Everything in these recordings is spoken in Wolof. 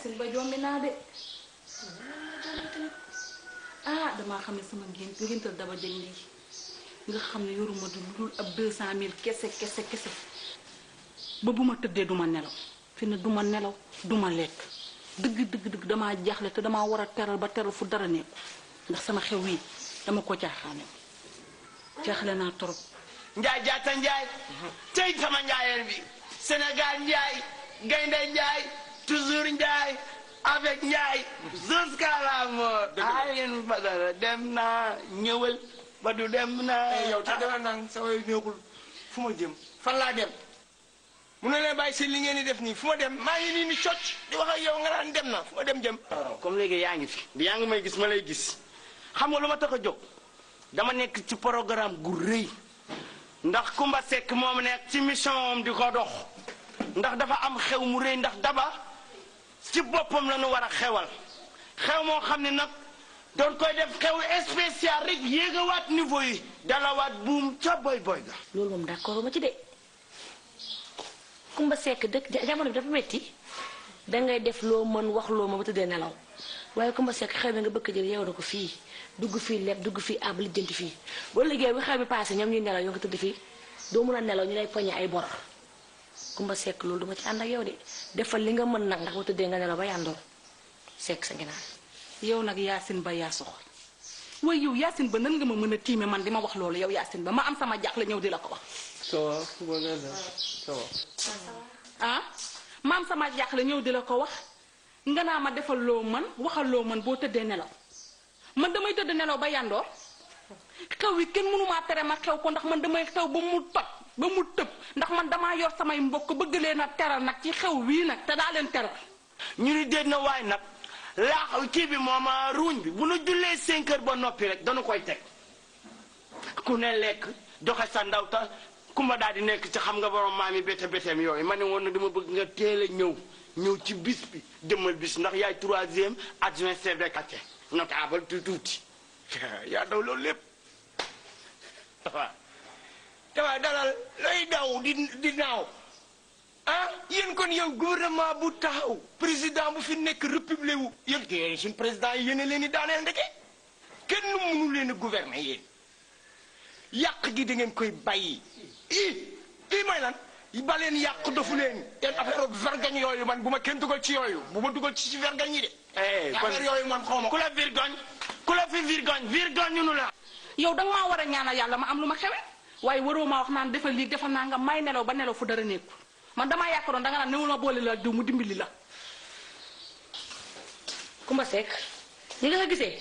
sin ba jombi naa de ah damaa xam ne sama ngéntal daba jëg lii nga xam ne yoruma du dul ab 200 000 kese ba bu ma tëddee duma nelaw fi ne duma nelaw duma lekk dëgg damaa jaaxle te damaa war a teral ba teral fu dara nekku ndax sama xew wi dama ko caaxaane jaaxle naa torop njaay jaata njaay tey sama njaayeen bi Sénégal njaay gaynde njaay toujours njaay avec njaay jusqu'à la mort Alioune Badara dem naa ñëwal ba du dem naa yow te dara nang sa way neexul fu ma jëm fan laa dem mu ne leen bàyyi si li ngeen di def nii fu ma dem maa ngi nii ni cocc di wax ak yow nga naan dem na fu ma dem jëm comme léegi yaa ngi fi yaa ngi may gis ma lay gis xam nga lu ma tax a jóg dama nekk ci programme gu rëy ndax Kumba Seck moom nekk ci mission am di ko dox ndax dafa am xew mu rëy ndax daba ci boppam la ñu war a xewal xew moo xam ne nag doon koy def xew spécial rek yéegawaat niveau yi dalawaat buum ca boy ga loolu moom d'accord ma ci de Kumba Seck dëkk jamono bi dafa metti dangay def loo mën wax loo ma ba tëddee nelaw waaye Kumba Seck xew bi nga bëgg jël yeewu na ko fii dugg fii leb dugg fii ab lijjanti fii boo liggéey bi xew bi passé ñoom ñuy nelaw yoo nga tëdd fii doo mën a nelaw ñu lay poñe ay bor Kumba Seck loolu duma ci ànd ak yow de defal li nga mën nag ndax ba tëddee nga nelaw ba yandoor Seck sa ginnaaw yow nag Yacine Ba yaa soxor waaye yow Yacine Ba nan nga ma mën a tiime man di ma wax loolu yow Yacine Ba ma am sama jaaxle ñëw di la ko wax ah ma am sama jaaxle ñëw di la ko wax nga naa ma defal loo mën waxal loo mën boo tëddee nelaw man damay tëdd nelaw ba yandoor xew wi kenn mënumaa tere ma xew ko ndax man damay xew ba mu toj ba mu tëb ndax man damaa yor samay mbokk bëgg leen a teral nag ci xew wii nag te daa leen teral ñu ni déet na waay nag laax kii bi moom ruuñ bi bu nu jullee 5 heures ba noppi rek dañu koy teg ku ne lekk doxe sa ndaw ta Kumba daal di nekk ci xam nga borom maam yi béteem yooyu ma ne woon nag dama bëgg nga teel a ñëw ci bis bi jëmmal bis ndax yaay 3e adjoint chef de quartier notable tuuti yaa daw loolu lépp dawa dalal lay daw di naaw ah yéen kon yow gouvernement bu taxaw président bu fi nekk république wu yéen kay suñ président yi yéen a leen di daaneel ndeke kenn mënu leen a gouverner yéen yàq gi da ngeen koy bàyyi i mooy lan ba leen yàq dofu leen ten affaire vergogne yooyu man bu ma kenn dugal ci yooyu bu ma dugal ci vergogne yi de affaire yooyu man xaw ma ku la fi virgogne ñu nu la yow danga maa war a ñaanal yàlla ma am lu ma xewe waaye waroo maa wax naan defal lii defal naa nga may nelaw ba nelaw fu dara nekkul man damaa yaakaaroon danga naan newul ma boole la diw mu dimbali la Kumba Seck ñi nga ko gisee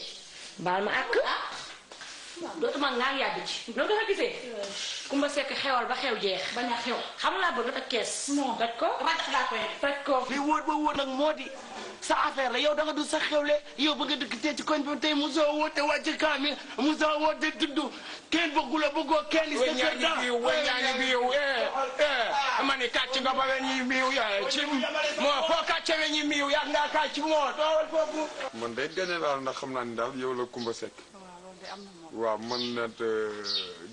baal ma àkk dootuma ngaa yàgg ci loolu nga ko gisee Kumba Seck xewal ba xew jeex bañ a xew xam laa bëgg nga toj kees toj ko rajax daa koy toj ko li wóor ba wóor nag moo di sa affaire la yow da nga du sa xewle yow ba nga dëkk tey ci koñ bi tey mosoo woote wàcc kaamil mosoo woote tudd kenn bëggu la bëggoo kenn sa kër da weññaani biiw ma ni kàcc nga ba weññi biiw ci moo foo kàcce weññi biiw yàgg ngaa kàcc moo toowal foofu man day gane daal ndax xam naa ni daal yow la Kumba Seck waaw man nag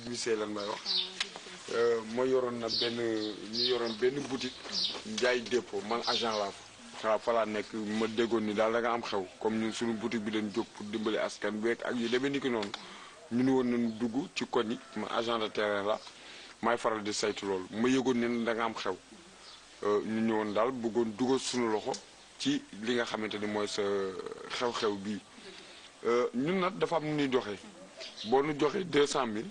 gisee lan may wax ma yoroon na benn boutique njaay dépôt man agent laa fa waaw fa laa nekk ma déggoon ni daal da nga am xew comme ñun suñu boutique bi leen jóg pour dimbali askan beeg ak yu demee ni ki noonu ñu ni woon nañu dugg ci koñ yi ma agent de terrain la maay faral di saytu loolu ma yëgoon ne da nga am xew ñu ñëwoon daal bëggoon dugal suñu loxo ci li nga xamante ni mooy sa xew-xew bii ñun nag dafa am nu ñuy doxee boo nu joxee 200 000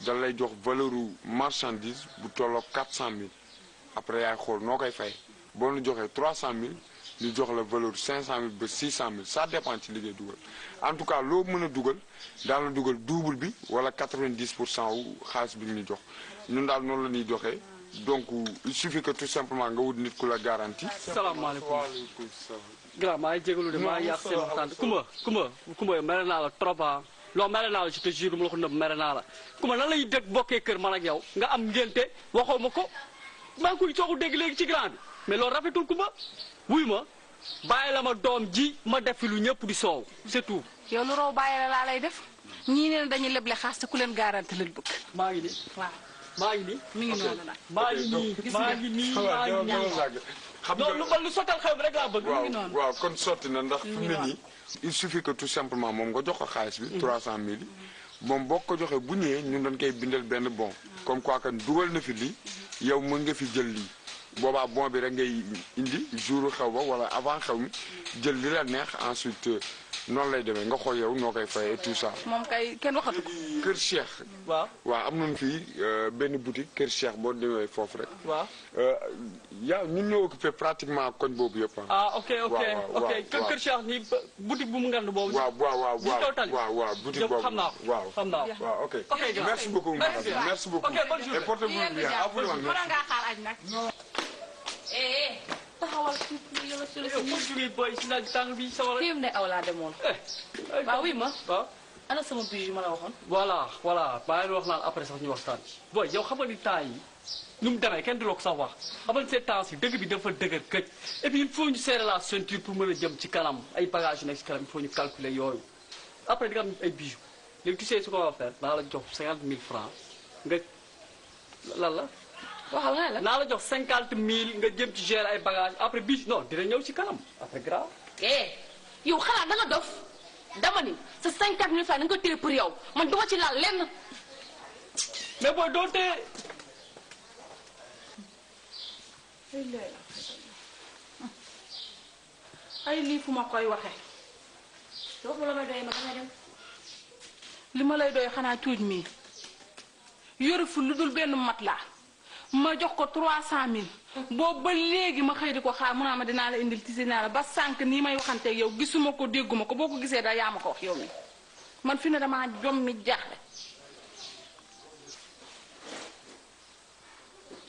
da lay jox valeur marchandise bu tolloo 400 000 après yaay xool noo koy fay boo nu joxee 300 000 ñu jox la valeur 500 000 ba 600 000 ça dépend ci liggéey dugal en tout cas loo mën a dugal daal la dugal double bi wala 90% wu xaalis bi ñu jox ñun daal noonu la ñuy doxee donc il suffit que tout simplement nga wut nit ku la garantie. salaamaaleykum waaleykum salaam. grand maa ngi jégalu de maa ngi yàq seen waxtaan Kumba mere naa la trop non mere naa la je te jure mu la ko nëbb mere naa la Kumba nan lay dëkk bokkee kër man ak yow nga am ngénte waxoo ma ko maa ngi koy soog a dégg léegi ci grand bi mais loolu rafetul Kumba wuy ma bàyyi la ma doom ji ma def fi lu ñëpp di soow c'est tout. yow lu raw bàyyi la laa lay def ñii ne dañuy leble xaas te ku leen garanti lañ bëgg. maa ngi nii waaw maa ngi nii mi ngi noonu nag. maa ngi nii maa ngi nii maa ngi nii xam non lu sottal xew bi rek laa bëgg. waaw waaw kon sotti na ndax fi mu ne nii. il suffit que tout simplement moom nga jox ko xaalis bi. 300000 yi. moom boo ko joxee bu ñëwee ñun dañ koy bindal benn bon. comme quoi que dugal na fi lii yow mën nga fi jël lii boobaa bon bi rek ngay indi jour xew ba wala avant xew mi jël li la neex ensuite noonu lay demee nga xool yow noo koy fayee tout ça. moom kay kenn waxatu ko. Kër Cheikh. waaw am nañu fii benn boutique Kër Cheikh boo demee foofu rek. waaw. ñun ñoo occupé pratiquement koñ boobu yëpp ok Kër Cheikh nii boutique bu mu ngand boobu. waaw boutique boobu xam naa ko xam naa ko. waaw ok merci beaucoup madame merci beaucoup. ok bonne journée et portez-vous bien à vous. taxawal tuuti yow ci la yow pour jógee boy si naaj tàng bi sama fi mu ne aw laa demoon. waaw oui ma. waaw. ana sama bijou ma la waxoon. voilà bàyyi la wax naan après sax ñu waxtaan ci. boy yow xam nga ni temps yi nu mu demee kenn du la ko sax wax xam nga ces temps yi dëgg bi dafa dëgër këj et puis il faut ñu serrer la ceinture pour mën a jëm ci kanam ay bagages yu nekk ci kanam il faut ñu calculer yooyu après di nga am ay bijoux léegi tu sais ce qu'on va faire naa la jox 50 000 francs nga lan la. waxal nga la naa la jox 50 000 nga jëm ci gérer ay bagages après bijoux non dina ñëw ci kanam après grave. yow xalaat da nga dof dama ni sa 50 000 francs da nga ko téye pour yow man duma ci laal lenn. mais booy doo téye. ay lii fu ma koy waxee. wax ma la may doyee ma dangay dem. li ma lay doy xanaa cuuj mii yoru fu lu dul benn mat laa ma jox ko 300000 boobu ba léegi ma xëy di ko xaar mu naa ma dinaa la indil tisi naa la ba sànq nii may waxanteeg yow gisuma ko dégguma ko boo ko gisee da yaa ma ko wax yow mi man fi ne damaa jommi jaaxle.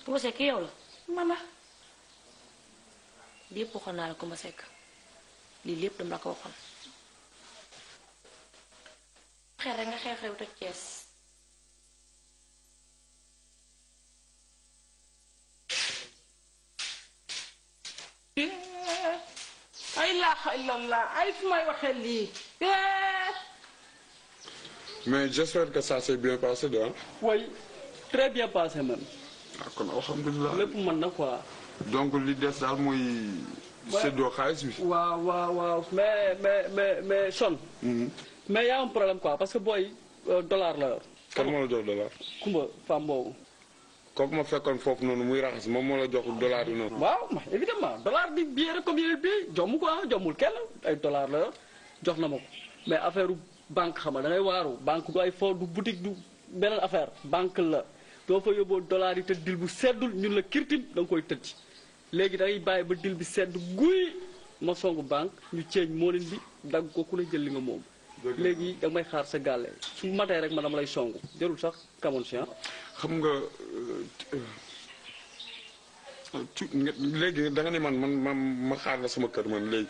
Kumba Seck yow la. man la. lépp waxoon naa la Kumba Seck lii lépp dama la ko waxoon. xeer rek nga xew toj Cees. ay laa illallah ay fu may waxee lii. mais j'espère que ça s'est bien passé de oui très bien passé même. kon alhamdulilah lépp mën na quoi. donc li des daal mooy. séddoo xaalis bi. waaw mais son. mais y a un problème quoi parce que booy dollar la yor. kan moo la jox dollar. Kumba femme boobu. kooku ma fekkoon foofu noonu muy raxas moom moo la jox dollar yi noonu. waaw évidemment dollar bi bien rek comme yeneen bi jomm quoi jommul kenn ay dollar la yor jox na ma ko mais affaire banque xam nga da ngay waaru banque du ay fo du boutique du beneen affaire banque la doo fa yóbboo dollar yi te dil bu seddul ñun la kirtim da nga koy tëj léegi da ngay bàyyi ba dil bi sedd guy ma songu banque ñu ceeñ moonin bi dagg ko ku la jël li nga moom. léegi da may xaar sa gàlle su matee rek ma dama lay songu jarul sax kamoon si xam nga léegi da nga ne man ma xaar la sama kër man léegi.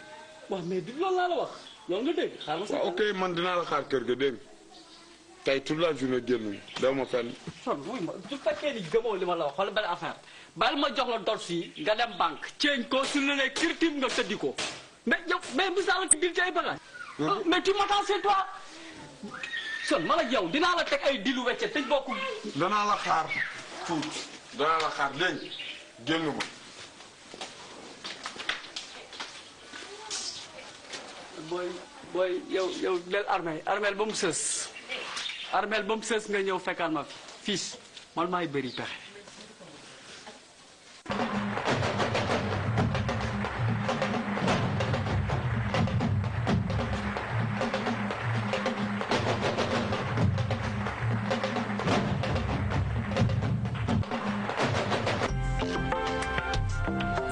waaw mais du loolu laa la wax yow nga dégg xaar ma sa waaw ok man dinaa la xaar kër ga dégg tey toute la journée génn daw ma fenn. son wuy ma su fekkee ni gëmoo li ma la wax xool benn affaire bàyyi ma jox la dors yi nga dem banque ceeñ ko su la nee kirtim nga tëddi ko mais yow mais bis naa la dil ci ay bagages. mais tu m'attends c'est toi. son man ak yow dinaa la teg ay dilu wecce tëj bokku. danaa la xaar tuuti danaa la xaar léegi génn ma. booy yow del armeel ba mu sës armeel ba mu sës nga ñëw fekkaan ma fi fiis man maay bëri pexe.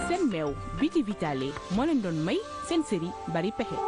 Seen meew Biti Vitale moo leen doon may seen série Bari Pexe.